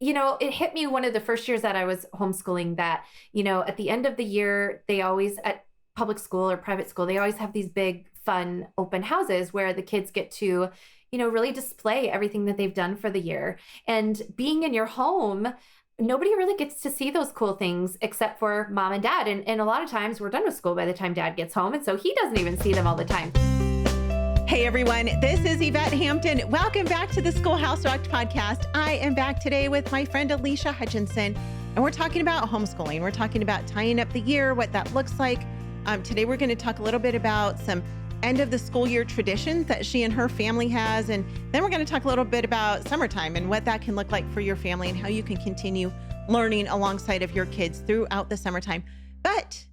it hit me one of the first years that I was homeschooling that, at the end of the year, they always at public school or private school, they always have these big, fun open houses where the kids get to, really display everything that they've done for the year. And being in your home, nobody really gets to see those cool things except for mom and dad. And a lot of times we're done with school by the time dad gets home. And so he doesn't even see them all the time. Hey everyone, this is Yvette Hampton. Welcome back to the Schoolhouse Rocked podcast. I am back today with my friend Alicia Hutchinson, and we're talking about homeschooling. We're talking about tying up the year, what that looks like. Today we're going to talk a little bit about some end of the school year traditions that she and her family has, and then we're going to talk a little bit about summertime and what that can look like for your family and how you can continue learning alongside of your kids throughout the summertime. But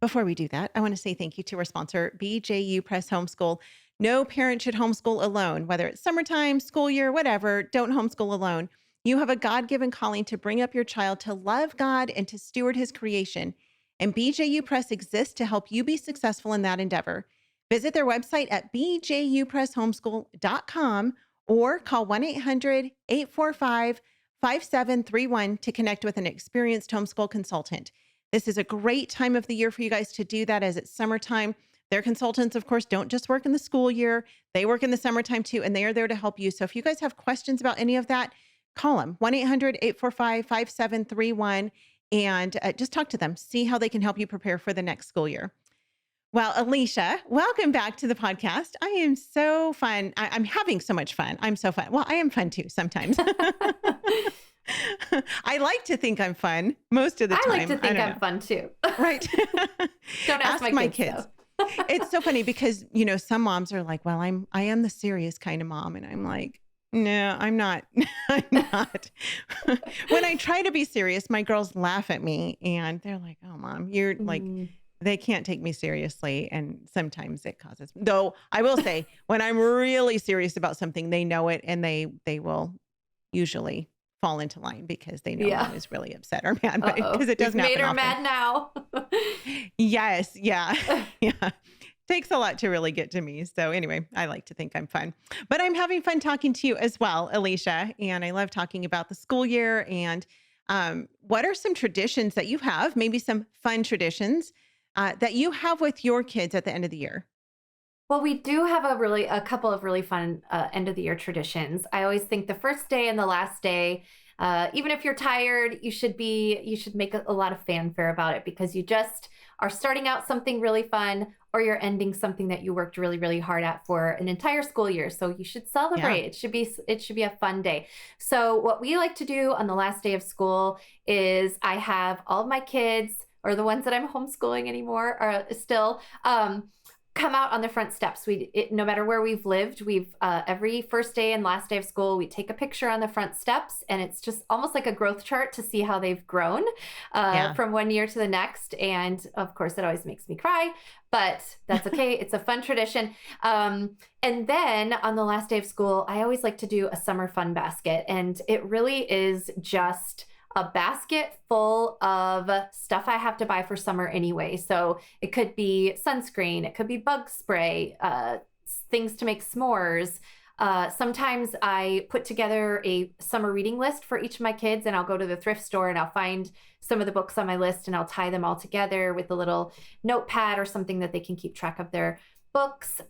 before we do that, I want to say thank you to our sponsor, BJU Press Homeschool. No parent should homeschool alone, whether it's summertime, school year, whatever. Don't homeschool alone. You have a God-given calling to bring up your child to love God and to steward his creation. And BJU Press exists to help you be successful in that endeavor. Visit their website at bjupresshomeschool.com or call 1-800-845-5731 to connect with an experienced homeschool consultant. This is a great time of the year for you guys to do that as it's summertime. Their consultants, of course, don't just work in the school year. They work in the summertime too, and they are there to help you. So if you guys have questions about any of that, call them, 1-800-845-5731, and just talk to them. See how they can help you prepare for the next school year. Well, Alicia, welcome back to the podcast. I am so fun. I'm having so much fun. I'm so fun. Well, I am fun too sometimes. I like to think I'm fun most of the time. I like to think I'm fun too. Right. Don't ask my kids. It's so funny because, some moms are like, well, I am the serious kind of mom. And I'm like, no, I'm not. I'm not. When I try to be serious, my girls laugh at me and they're like, oh, mom, you're like, they can't take me seriously. And sometimes it causes, though I will say when I'm really serious about something, they know it and they will usually fall into line because they know mom is really upset or mad, but because it doesn't happen made her often. mad now. Yes. Yeah. Yeah. Takes a lot to really get to me. So anyway, I like to think I'm fun, but I'm having fun talking to you as well, Alicia. And I love talking about the school year and what are some traditions that you have, maybe some fun traditions that you have with your kids at the end of the year? Well, we do have a couple of really fun end of the year traditions. I always think the first day and the last day, even if you're tired, you should make a lot of fanfare about it because you just are starting out something really fun or you're ending something that you worked really, really hard at for an entire school year. So you should celebrate. Yeah. It should be a fun day. So what we like to do on the last day of school is I have all of my kids, or the ones that I'm homeschooling anymore, are still come out on the front steps. No matter where we've lived, every first day and last day of school, we take a picture on the front steps, and it's just almost like a growth chart to see how they've grown from one year to the next. And of course, it always makes me cry, but that's okay. It's a fun tradition. And then on the last day of school, I always like to do a summer fun basket, and it really is just a basket full of stuff I have to buy for summer anyway. So it could be sunscreen, it could be bug spray, things to make s'mores. Sometimes I put together a summer reading list for each of my kids, and I'll go to the thrift store and I'll find some of the books on my list and I'll tie them all together with a little notepad or something that they can keep track of their books. Did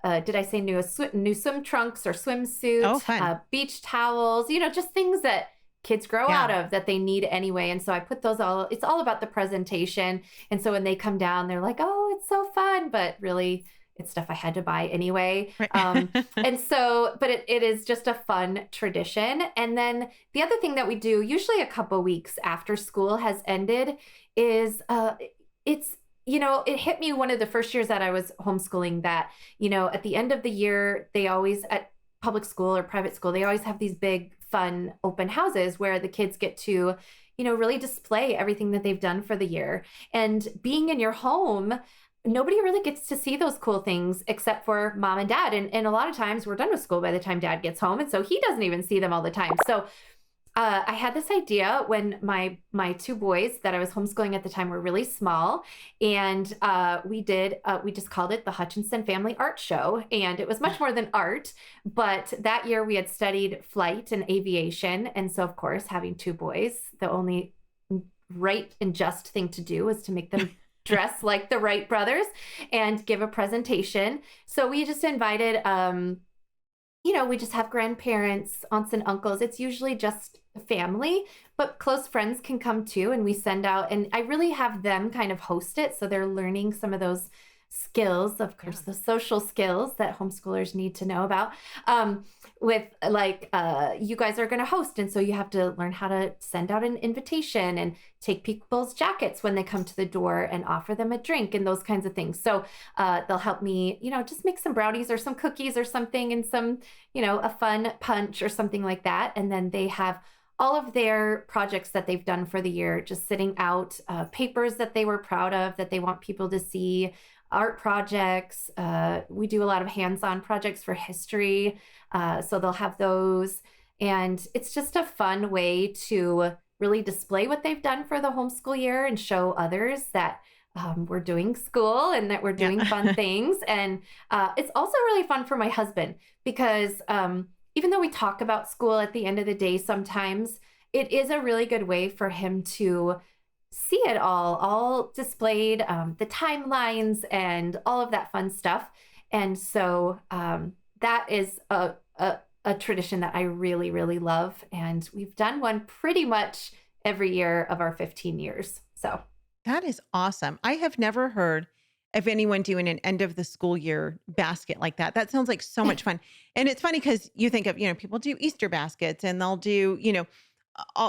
I say new swim trunks or swimsuits, beach towels, just things that kids grow out of that they need anyway. And so I put those it's all about the presentation. And so when they come down, they're like, oh, it's so fun, but really it's stuff I had to buy anyway. Right. And so, but it is just a fun tradition. And then the other thing that we do usually a couple weeks after school has ended is it hit me one of the first years that I was homeschooling that, at the end of the year, they always at public school or private school, they always have these big fun open houses where the kids get to, really display everything that they've done for the year. And being in your home, nobody really gets to see those cool things except for mom and dad. And a lot of times we're done with school by the time dad gets home. And so he doesn't even see them all the time. So I had this idea when my two boys that I was homeschooling at the time were really small, and we just called it the Hutchinson Family Art Show, and it was much more than art. But that year we had studied flight and aviation, and so of course, having two boys, the only right and just thing to do was to make them dress like the Wright brothers and give a presentation. So we just invited we just have grandparents, aunts and uncles. It's usually just family, but close friends can come too. And we send out, and I really have them kind of host it. So they're learning some of those skills, of course, the social skills that homeschoolers need to know about. With like, you guys are going to host. And so you have to learn how to send out an invitation and take people's jackets when they come to the door and offer them a drink and those kinds of things. So they'll help me, just make some brownies or some cookies or something and some, a fun punch or something like that. And then they have all of their projects that they've done for the year, just sitting out papers that they were proud of, that they want people to see, art projects. We do a lot of hands-on projects for history. So they'll have those. And it's just a fun way to really display what they've done for the homeschool year and show others that we're doing school and that we're doing fun things. And it's also really fun for my husband because even though we talk about school at the end of the day, sometimes it is a really good way for him to see it all displayed, the timelines and all of that fun stuff. And so that is a tradition that I really, really love. And we've done one pretty much every year of our 15 years. So That is awesome. I have never heard of anyone doing an end of the school year basket like that. That sounds like so much fun. And it's funny because you think of, people do Easter baskets and they'll do,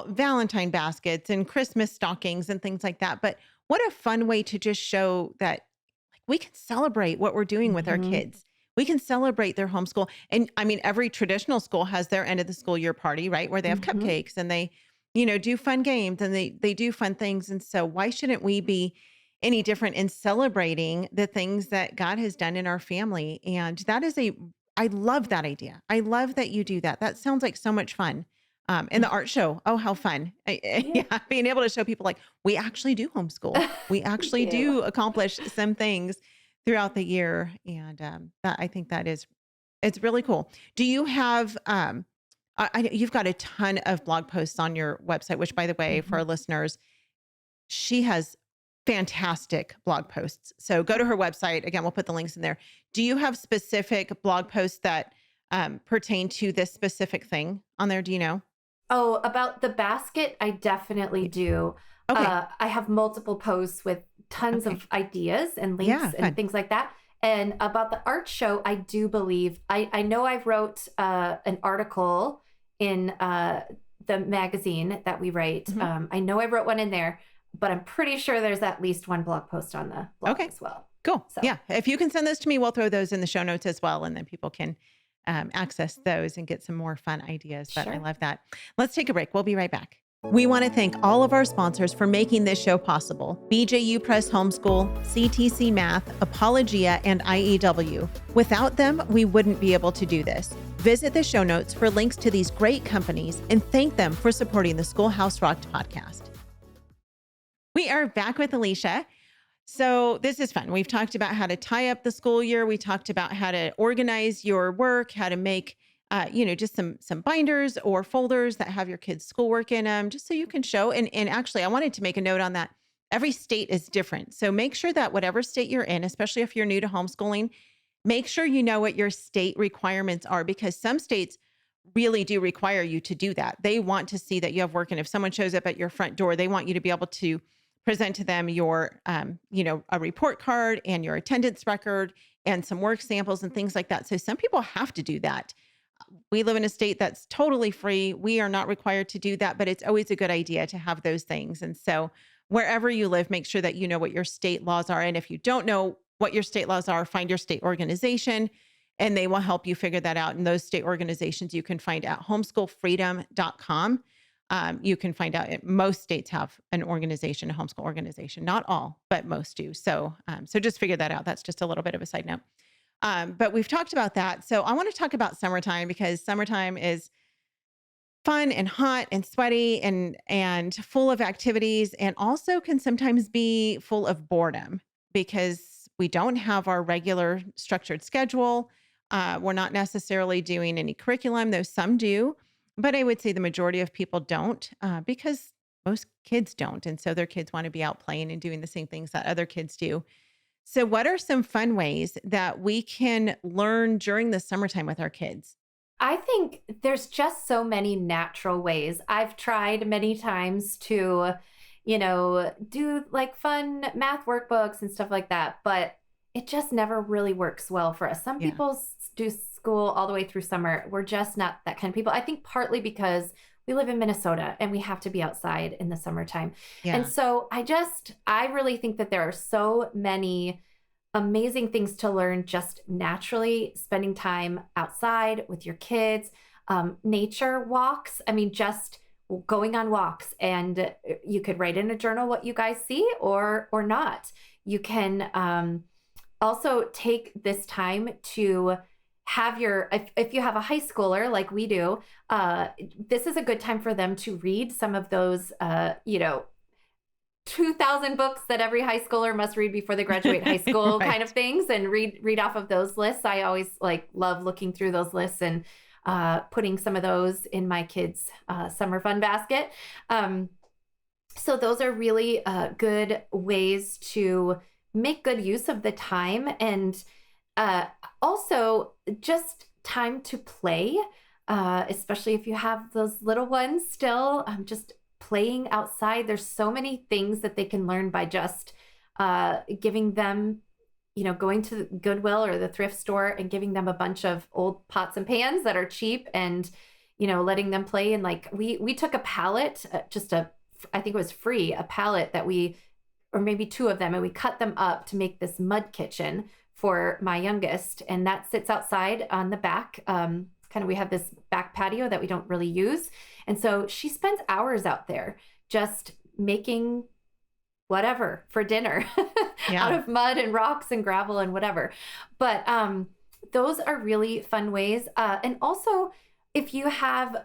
Valentine baskets and Christmas stockings and things like that. But what a fun way to just show that we can celebrate what we're doing with our Mhm. kids. We can celebrate their homeschool. And I mean, every traditional school has their end of the school year party, right? Where they have Mhm. cupcakes and they, do fun games and they do fun things. And so why shouldn't we be any different in celebrating the things that God has done in our family? And I love that idea. I love that you do that. That sounds like so much fun. And the art show. Oh, how fun. Yeah. Yeah. Being able to show people like, we actually do homeschool. We We actually do. do accomplish some things throughout the year. And I think it's really cool. Do you have, you've got a ton of blog posts on your website, which by the way, for Mhm. our listeners, she has fantastic blog posts. So go to her website. Again, we'll put the links in there. Do you have specific blog posts that pertain to this specific thing on there? Do you know? Oh, about the basket, I definitely do. Okay. I have multiple posts with tons Okay. of ideas and Yeah. links and Fun. things like that. And about the art show, I do believe I know I've wrote an article in the magazine that we write. Mhm. I know I wrote one in there, but I'm pretty sure there's at least one blog post on the blog Okay. as well. Cool. So Yeah. If you can send those to me, we'll throw those in the show notes as well. And then people can access those and get some more fun ideas. But I sure. love that. Let's take a break. We'll be right back. We want to thank all of our sponsors for making this show possible: BJU Press Homeschool, CTC Math, Apologia, and IEW. Without them, we wouldn't be able to do this. Visit the show notes for links to these great companies and thank them for supporting the Schoolhouse Rocked podcast. We are back with Alicia. So this is fun. We've talked about how to tie up the school year. We talked about how to organize your work, how to make, just some binders or folders that have your kids' schoolwork in them, just so you can show. And actually, I wanted to make a note on that. Every state is different. So make sure that whatever state you're in, especially if you're new to homeschooling, make sure you know what your state requirements are, because some states really do require you to do that. They want to see that you have work. And if someone shows up at your front door, they want you to be able to present to them your, a report card and your attendance record and some work samples and things like that. So some people have to do that. We live in a state that's totally free. We are not required to do that, but it's always a good idea to have those things. And so wherever you live, make sure that you know what your state laws are. And if you don't know what your state laws are, find your state organization and they will help you figure that out. And those state organizations you can find at homeschoolfreedom.com. You can find out most states have an organization, a homeschool organization, not all, but most do. So just figure that out. That's just a little bit of a side note. But we've talked about that. So I want to talk about summertime, because summertime is fun and hot and sweaty and full of activities, and also can sometimes be full of boredom because we don't have our regular structured schedule. We're not necessarily doing any curriculum, though some do, but I would say the majority of people don't, because most kids don't, and so their kids want to be out playing and doing the same things that other kids do. So, what are some fun ways that we can learn during the summertime with our kids? I think there's just so many natural ways. I've tried many times to, do like fun math workbooks and stuff like that, but it just never really works well for us. Some Yeah. people do school all the way through summer. We're just not that kind of people. I think partly because we live in Minnesota and we have to be outside in the summertime. And Yeah. so I really think that there are so many amazing things to learn just naturally spending time outside with your kids, nature walks. I mean, just going on walks, and you could write in a journal what you guys see or not. You can also take this time to have if you have a high schooler like we do, this is a good time for them to read some of those 2,000 books that every high schooler must read before they graduate high school kind of Right. things, and read off of those lists. I always love looking through those lists and putting some of those in my kids' summer fun basket. So those are really good ways to make good use of the time, and uh, also just time to play, especially if you have those little ones still. Just playing outside. There's so many things that they can learn by just giving them, going to Goodwill or the thrift store and giving them a bunch of old pots and pans that are cheap, and letting them play. And like we took a pallet, I think it was free, a pallet that or maybe two of them, and we cut them up to make this mud kitchen for my youngest, and that sits outside on the back. We have this back patio that we don't really use, and so she spends hours out there just making whatever for dinner out Yeah. of mud and rocks and gravel and whatever. But those are really fun ways. And also, if you have,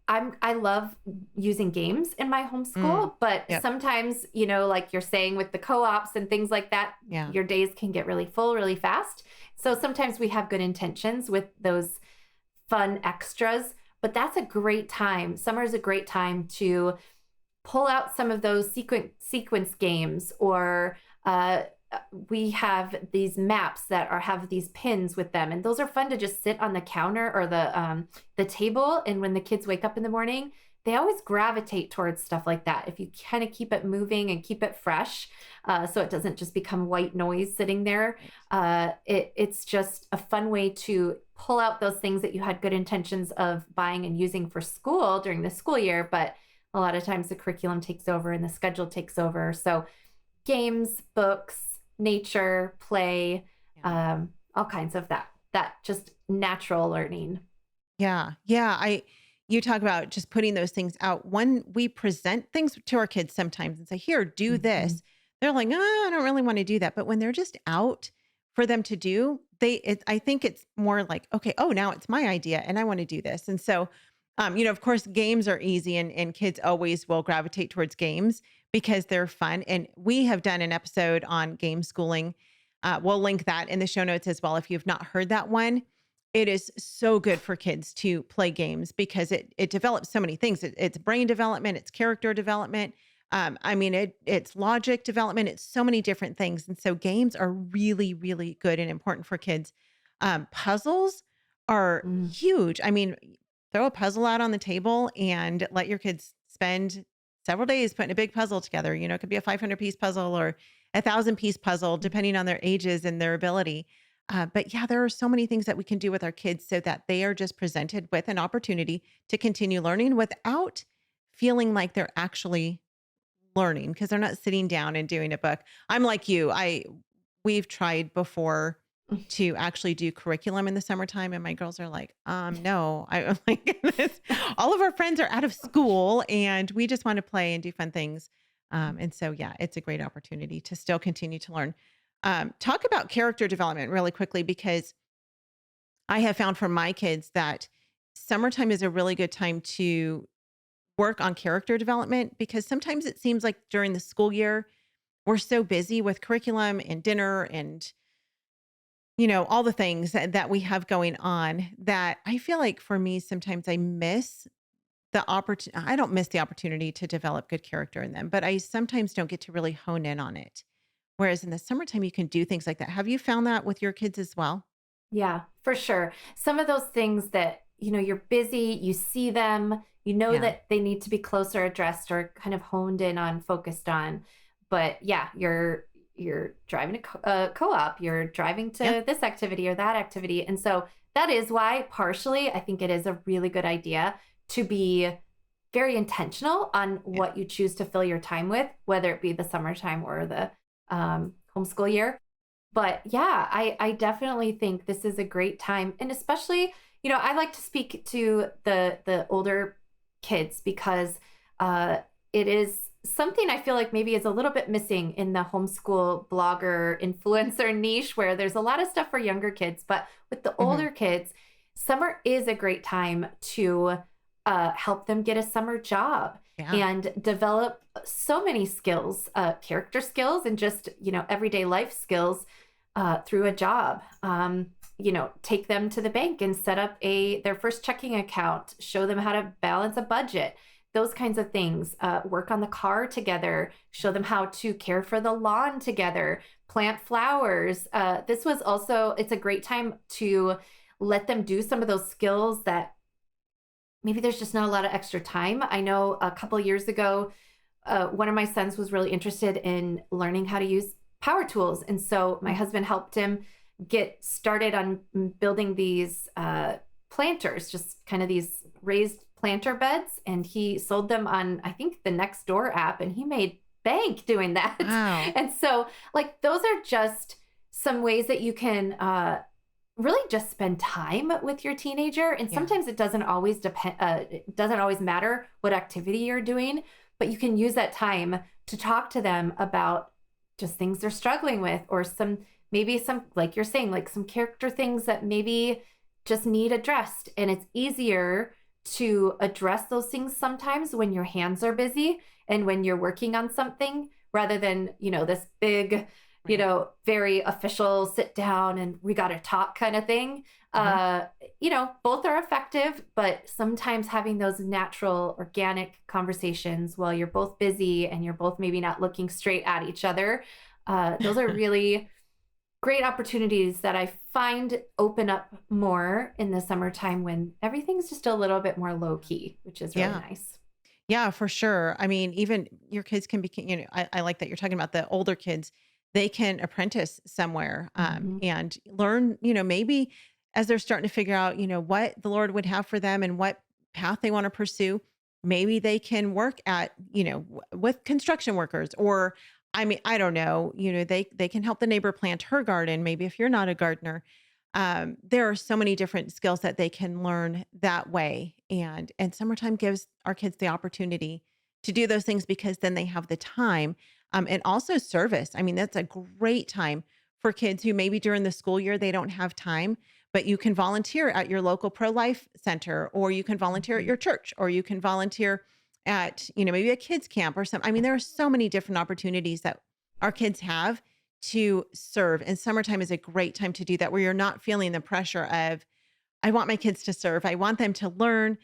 I love using games in my Mm. homeschool, but Yep. sometimes, like you're saying with the co-ops and things like that, Yeah. your days can get really full really fast. So sometimes we have good intentions with those fun extras, but that's a great time. Summer is a great time to pull out some of those sequence games, or we have these maps that have these pins with them, and those are fun to just sit on the counter or the table. And when the kids wake up in the morning, they always gravitate towards stuff like that. If you kind of keep it moving and keep it fresh, so it doesn't just become white noise sitting there. Right. It's just a fun way to pull out those things that you had good intentions of buying and using for school during the school year, but a lot of times the curriculum takes over and the schedule takes over. So games, books, nature, play, Yeah. all kinds of that just natural learning. Yeah. Yeah. You talk about just putting those things out. When we present things to our kids sometimes and say, here, do Mhm. this, they're like, oh, I don't really want to do that. But when they're just out for them to do, I think it's more like, okay, oh, now it's my idea and I want to do this. And so, of course, games are easy, and kids always will gravitate towards games because they're fun. And we have done an episode on game schooling. We'll link that in the show notes as well if you've not heard that one. It is so good for kids to play games because it develops so many things. It's brain development, it's character development. It's logic development. It's so many different things, and so games are really, really good and important for kids. Puzzles are Mm. huge. I mean, throw a puzzle out on the table and let your kids spend several days putting a big puzzle together. It could be a 500-piece puzzle or 1,000-piece puzzle, depending on their ages and their ability. But yeah, there are so many things that we can do with our kids so that they are just presented with an opportunity to continue learning without feeling like they're actually learning because they're not sitting down and doing a book. I'm like you. We've tried before to actually do curriculum in the summertime, and my girls are like, no, I'm like, all of our friends are out of school and we just want to play and do fun things. And so, yeah, it's a great opportunity to still continue to learn. Talk about character development really quickly, because I have found for my kids that summertime is a really good time to work on character development because sometimes it seems like during the school year, we're so busy with curriculum and dinner and, all the things that we have going on that I feel like for me, sometimes I miss the opportunity. I don't miss the opportunity to develop good character in them, but I sometimes don't get to really hone in on it. Whereas in the summertime, you can do things like that. Have you found that with your kids as well? Yeah, for sure. Some of those things that, you're busy, you see them, you know Yeah. that they need to be closer addressed or kind of honed in on, focused on. But yeah, you're driving a co-op, you're driving Yeah. to this activity or that activity. And so that is why partially I think it is a really good idea to be very intentional on Yeah. what you choose to fill your time with, whether it be the summertime or the homeschool year. But yeah, I definitely think this is a great time. And especially, I like to speak to the older kids because it is something I feel like maybe is a little bit missing in the homeschool blogger influencer niche where there's a lot of stuff for younger kids. But with the Hmm. older kids, summer is a great time to help them get a summer job Yeah. and develop so many skills, character skills, and just, everyday life skills through a job. Take them to the bank and set up their first checking account, show them how to balance a budget, those kinds of things. Work on the car together, show them how to care for the lawn together, plant flowers. It's a great time to let them do some of those skills that maybe there's just not a lot of extra time. I know a couple years ago, one of my sons was really interested in learning how to use power tools. And so my husband helped him get started on building these planters, just kind of these raised planter beds. And he sold them on, I think, the Nextdoor app, and he made bank doing that. Wow. And so, like, those are just some ways that you can really just spend time with your teenager. And Yeah. sometimes it doesn't always depend, it doesn't always matter what activity you're doing, but you can use that time to talk to them about just things they're struggling with, or maybe some, like you're saying, like some character things that maybe just need addressed. And it's easier to address those things sometimes when your hands are busy and when you're working on something rather than, this big, Right. very official sit down and we got to talk kind of thing. Uh-huh. Both are effective, but sometimes having those natural, organic conversations while you're both busy and you're both maybe not looking straight at each other, those are really great opportunities that I find open up more in the summertime when everything's just a little bit more low key, which is really Yeah. nice. Yeah, for sure. I mean, even your kids can be, I like that you're talking about the older kids. They can apprentice somewhere Mhm. and learn, maybe as they're starting to figure out, what the Lord would have for them and what path they want to pursue. Maybe they can work at, with construction workers or, I mean, I don't know, they can help the neighbor plant her garden. Maybe if you're not a gardener, there are so many different skills that they can learn that way. And summertime gives our kids the opportunity to do those things because then they have the time. And also service. I mean, that's a great time for kids who maybe during the school year they don't have time, but you can volunteer at your local pro-life center, or you can volunteer at Mhm. your church, or you can volunteer at, maybe a kids camp or something. I mean, there are so many different opportunities that our kids have to serve. And summertime is a great time to do that, where you're not feeling the pressure of, I want my kids to serve. I want them to learn.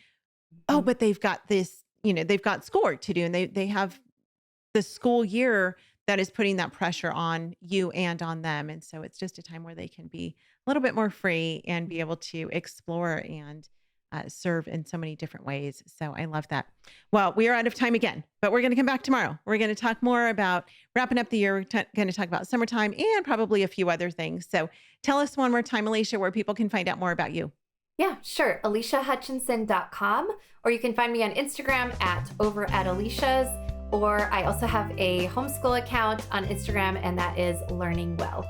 Oh, Mhm. but they've got this, they've got schoolwork to do and they have the school year that is putting that pressure on you and on them. And so it's just a time where they can be a little bit more free and be able to explore and serve in so many different ways. So I love that. Well, we are out of time again, but we're going to come back tomorrow. We're going to talk more about wrapping up the year. We're going to talk about summertime and probably a few other things. So tell us one more time, Alicia, where people can find out more about you. Yeah, sure. AliciaHutchinson.com, or you can find me on Instagram over at Alicia's, or I also have a homeschool account on Instagram, and that is Learning Well.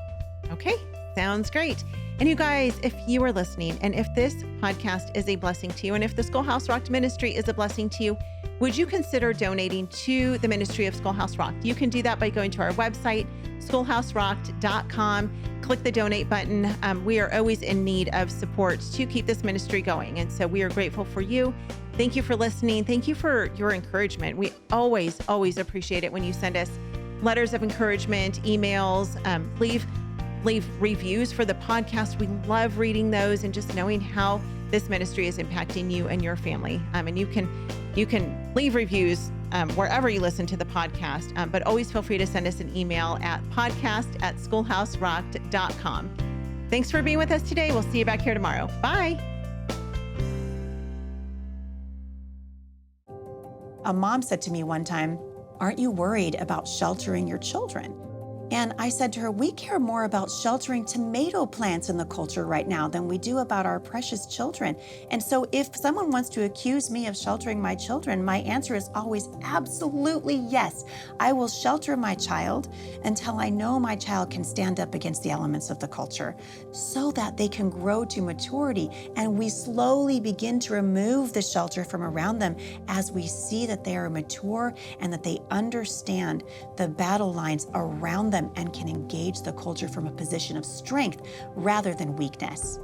Okay, sounds great. And you guys, if you are listening and if this podcast is a blessing to you, and if the Schoolhouse Rocked Ministry is a blessing to you, would you consider donating to the ministry of Schoolhouse Rocked? You can do that by going to our website, schoolhouserocked.com. Click the donate button. We are always in need of support to keep this ministry going. And so we are grateful for you. Thank you for listening. Thank you for your encouragement. We always appreciate it when you send us letters of encouragement, emails, leave reviews for the podcast. We love reading those and just knowing how this ministry is impacting you and your family. And you can leave reviews wherever you listen to the podcast, but always feel free to send us an email at podcast@schoolhouserocked.com. Thanks for being with us today. We'll see you back here tomorrow. Bye. A mom said to me one time, "Aren't you worried about sheltering your children?" And I said to her, we care more about sheltering tomato plants in the culture right now than we do about our precious children. And so if someone wants to accuse me of sheltering my children, my answer is always absolutely yes. I will shelter my child until I know my child can stand up against the elements of the culture so that they can grow to maturity. And we slowly begin to remove the shelter from around them as we see that they are mature and that they understand the battle lines around them and can engage the culture from a position of strength rather than weakness.